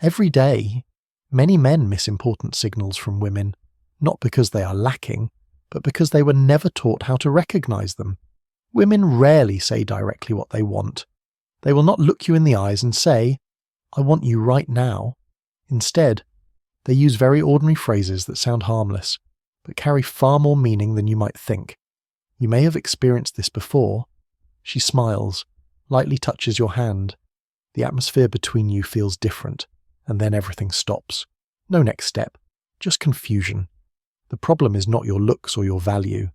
Every day, many men miss important signals from women, not because they are lacking, but because they were never taught how to recognize them. Women rarely say directly what they want. They will not look you in the eyes and say, "I want you right now." Instead, they use very ordinary phrases that sound harmless, but carry far more meaning than you might think. You may have experienced this before. She smiles, lightly touches your hand. The atmosphere between you feels different, and then everything stops. No next step, just confusion. The problem is not your looks or your value.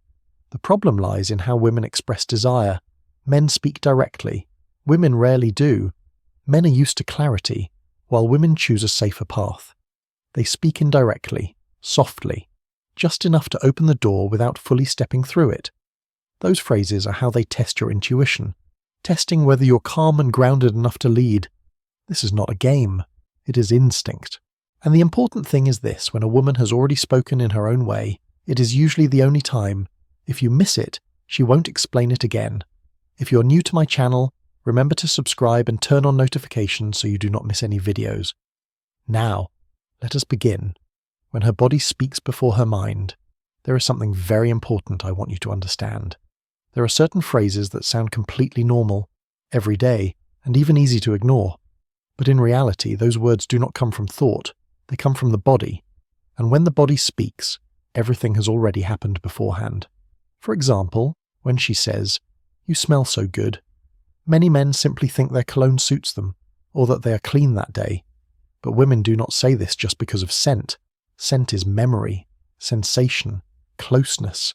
The problem lies in how women express desire. Men speak directly. Women rarely do. Men are used to clarity, while women choose a safer path. They speak indirectly, softly, just enough to open the door without fully stepping through it. Those phrases are how they test your intuition, testing whether you're calm and grounded enough to lead. This is not a game. It is instinct. And the important thing is this: when a woman has already spoken in her own way, it is usually the only time. If you miss it, she won't explain it again. If you're new to my channel, remember to subscribe and turn on notifications so you do not miss any videos. Now, let us begin. When her body speaks before her mind, there is something very important I want you to understand. There are certain phrases that sound completely normal, everyday, and even easy to ignore. But in reality, those words do not come from thought, they come from the body. And when the body speaks, everything has already happened beforehand. For example, when she says, "You smell so good," many men simply think their cologne suits them, or that they are clean that day. But women do not say this just because of scent. Scent is memory, sensation, closeness.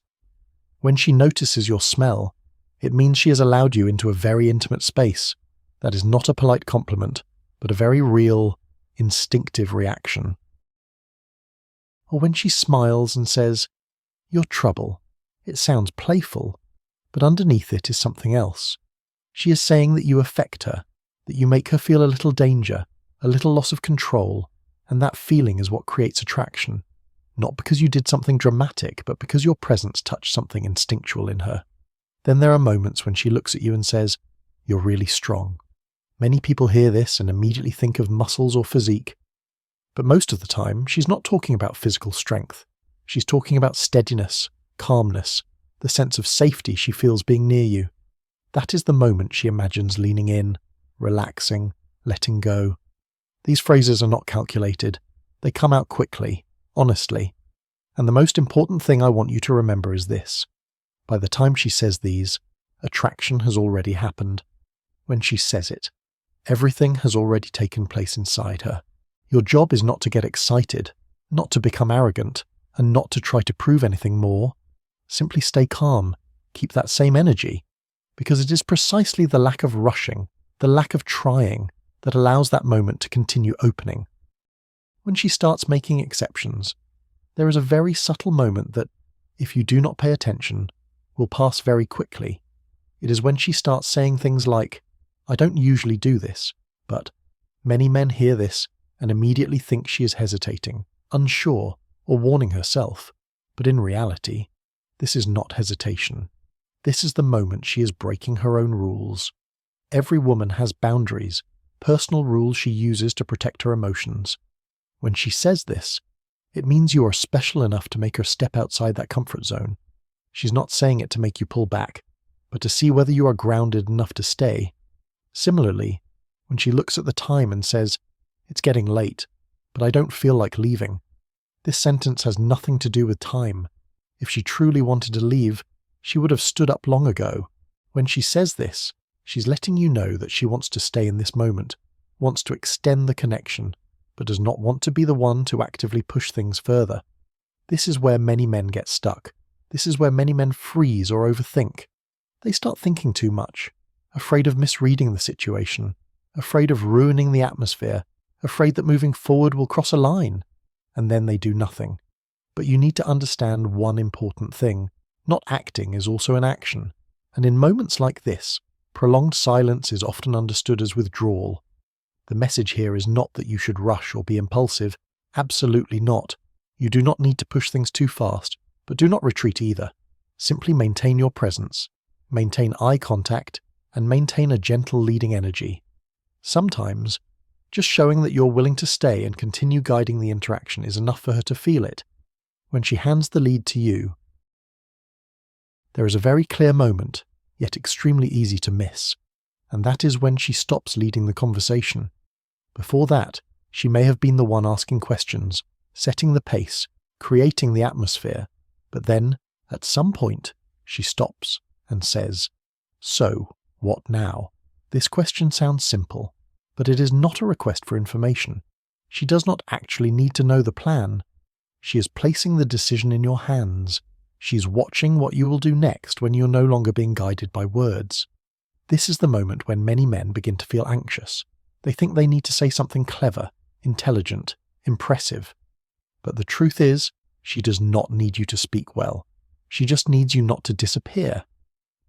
When she notices your smell, it means she has allowed you into a very intimate space. That is not a polite compliment, but a very real, instinctive reaction. Or when she smiles and says, "Your trouble," it sounds playful, but underneath it is something else. She is saying that you affect her, that you make her feel a little danger, a little loss of control, and that feeling is what creates attraction. Not because you did something dramatic, but because your presence touched something instinctual in her. Then there are moments when she looks at you and says, "You're really strong." Many people hear this and immediately think of muscles or physique. But most of the time, she's not talking about physical strength. She's talking about steadiness, calmness, the sense of safety she feels being near you. That is the moment she imagines leaning in, relaxing, letting go. These phrases are not calculated. They come out quickly, honestly. And the most important thing I want you to remember is this: by the time she says these, attraction has already happened. When she says it, everything has already taken place inside her. Your job is not to get excited, not to become arrogant, and not to try to prove anything more. Simply stay calm, keep that same energy, because it is precisely the lack of rushing, the lack of trying, that allows that moment to continue opening. When she starts making exceptions, there is a very subtle moment that, if you do not pay attention, will pass very quickly. It is when she starts saying things like, "I don't usually do this," but many men hear this and immediately think she is hesitating, unsure, or warning herself. But in reality, this is not hesitation. This is the moment she is breaking her own rules. Every woman has boundaries, personal rules she uses to protect her emotions. When she says this, it means you are special enough to make her step outside that comfort zone. She's not saying it to make you pull back, but to see whether you are grounded enough to stay. Similarly, when she looks at the time and says, "It's getting late, but I don't feel like leaving," this sentence has nothing to do with time. If she truly wanted to leave, she would have stood up long ago. When she says this, she's letting you know that she wants to stay in this moment, wants to extend the connection, but does not want to be the one to actively push things further. This is where many men get stuck. This is where many men freeze or overthink. They start thinking too much, afraid of misreading the situation, afraid of ruining the atmosphere, afraid that moving forward will cross a line, and then they do nothing. But you need to understand one important thing. Not acting is also an action, and in moments like this, prolonged silence is often understood as withdrawal. The message here is not that you should rush or be impulsive. Absolutely not. You do not need to push things too fast, but do not retreat either. Simply maintain your presence, maintain eye contact, and maintain a gentle leading energy. Sometimes, Just showing that you're willing to stay and continue guiding the interaction is enough for her to feel it. When she hands the lead to you, there is a very clear moment, yet extremely easy to miss, and that is when she stops leading the conversation. Before that, she may have been the one asking questions, setting the pace, creating the atmosphere, but then, at some point, she stops and says, "So, what now?" This question sounds simple, but it is not a request for information. She does not actually need to know the plan. She is placing the decision in your hands. She is watching what you will do next when you're no longer being guided by words. This is the moment when many men begin to feel anxious. They think they need to say something clever, intelligent, impressive. But the truth is, she does not need you to speak well. She just needs you not to disappear.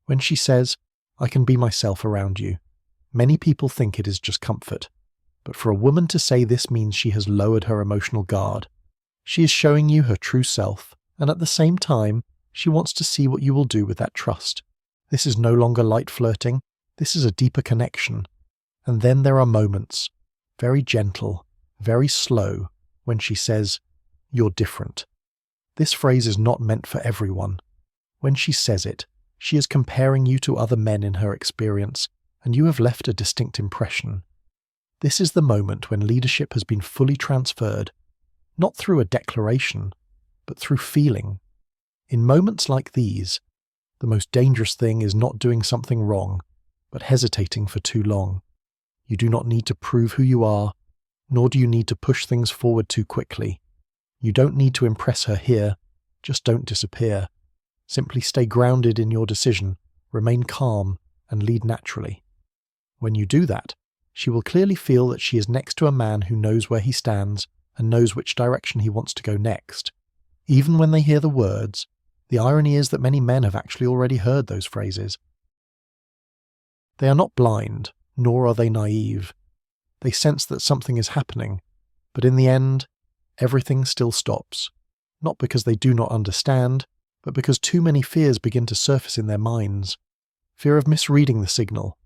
When she says, "I can be myself around you," many people think it is just comfort. But for a woman to say this means she has lowered her emotional guard. She is showing you her true self, and at the same time, she wants to see what you will do with that trust. This is no longer light flirting, this is a deeper connection. And then there are moments, very gentle, very slow, when she says, "You're different." This phrase is not meant for everyone. When she says it, she is comparing you to other men in her experience, and you have left a distinct impression. This is the moment when leadership has been fully transferred, not through a declaration, but through feeling. In moments like these, the most dangerous thing is not doing something wrong, but hesitating for too long. You do not need to prove who you are, nor do you need to push things forward too quickly. You don't need to impress her here, just don't disappear. Simply stay grounded in your decision, remain calm, and lead naturally. When you do that, she will clearly feel that she is next to a man who knows where he stands and knows which direction he wants to go next. Even when they hear the words, the irony is that many men have actually already heard those phrases. They are not blind, nor are they naive. They sense that something is happening, but in the end, everything still stops. Not because they do not understand, but because too many fears begin to surface in their minds. Fear of misreading the signal.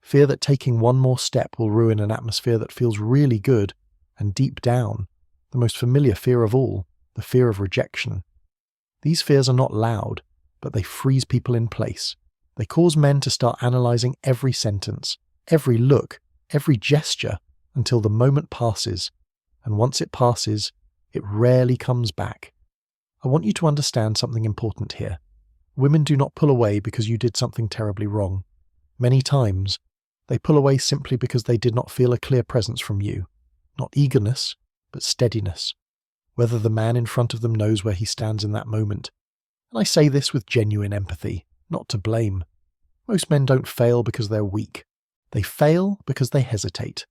Fear that taking one more step will ruin an atmosphere that feels really good, and deep down, the most familiar fear of all, the fear of rejection. These fears are not loud, but they freeze people in place. They cause men to start analyzing every sentence, every look, every gesture, until the moment passes, and once it passes, it rarely comes back. I want you to understand something important here. Women do not pull away because you did something terribly wrong. Many times, they pull away simply because they did not feel a clear presence from you. Not eagerness, but steadiness. Whether the man in front of them knows where he stands in that moment. And I say this with genuine empathy, not to blame. Most men don't fail because they're weak. They fail because they hesitate.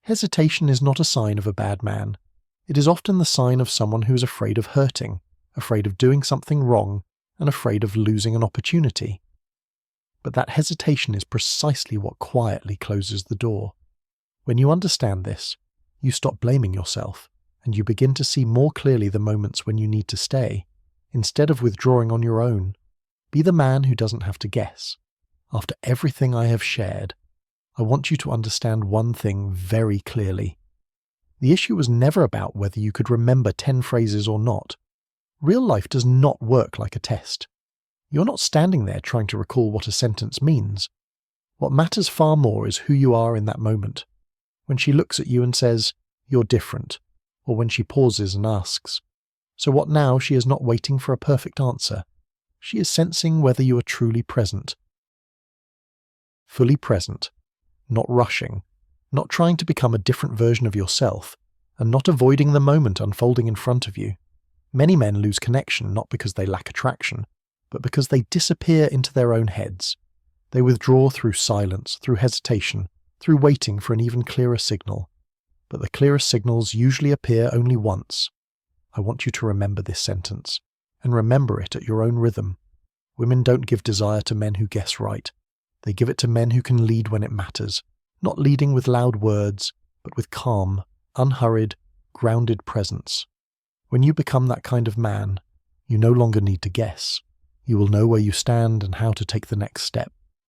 Hesitation is not a sign of a bad man. It is often the sign of someone who is afraid of hurting, afraid of doing something wrong, and afraid of losing an opportunity. But that hesitation is precisely what quietly closes the door. When you understand this, you stop blaming yourself, and you begin to see more clearly the moments when you need to stay, instead of withdrawing on your own. Be the man who doesn't have to guess. After everything I have shared, I want you to understand one thing very clearly. The issue was never about whether you could remember 10 phrases or not. Real life does not work like a test. You're not standing there trying to recall what a sentence means. What matters far more is who you are in that moment. When she looks at you and says, "You're different," or when she pauses and asks, "So what now?" she is not waiting for a perfect answer. She is sensing whether you are truly present. Fully present. Not rushing. Not trying to become a different version of yourself, and not avoiding the moment unfolding in front of you. Many men lose connection not because they lack attraction, but because they disappear into their own heads. They withdraw through silence, through hesitation, through waiting for an even clearer signal. But the clearest signals usually appear only once. I want you to remember this sentence, and remember it at your own rhythm. Women don't give desire to men who guess right. They give it to men who can lead when it matters, not leading with loud words, but with calm, unhurried, grounded presence. When you become that kind of man, you no longer need to guess. You will know where you stand and how to take the next step.